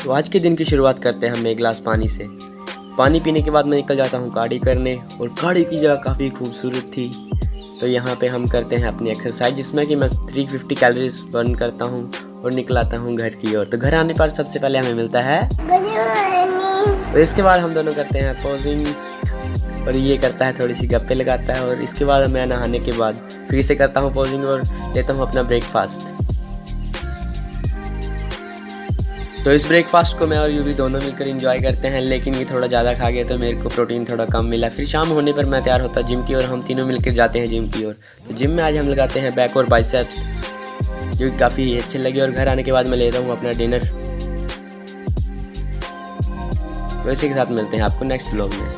तो आज के दिन की शुरुआत करते हैं हम एक गिलास पानी से। पानी पीने के बाद मैं निकल जाता हूँ गाड़ी करने, और गाड़ी की जगह काफ़ी खूबसूरत थी। तो यहाँ पे हम करते हैं अपनी एक्सरसाइज, जिसमें कि मैं 350 कैलोरीज बर्न करता हूँ और निकल आता हूँ घर की ओर। तो घर आने पर सबसे पहले हमें मिलता है और इसके बाद हम दोनों करते हैं पोजिंग, और ये करता है थोड़ी सी गप्पे लगाता है। और इसके बाद मैं नहाने के बाद फिर से करता हूँ पोजिंग और लेता हूँ अपना ब्रेकफास्ट। तो इस ब्रेकफास्ट को मैं और यूवी दोनों मिलकर एंजॉय करते हैं, लेकिन ये थोड़ा ज़्यादा खा गया तो मेरे को प्रोटीन थोड़ा कम मिला। फिर शाम होने पर मैं तैयार होता जिम की ओर, हम तीनों मिलकर जाते हैं जिम की ओर। तो जिम में आज हम लगाते हैं बैक और बाइसेप्स, जो कि काफ़ी अच्छे लगे। और घर आने के बाद मैं लेता हूँ अपना डिनर। तो इसी के साथ मिलते हैं आपको नेक्स्ट व्लॉग में।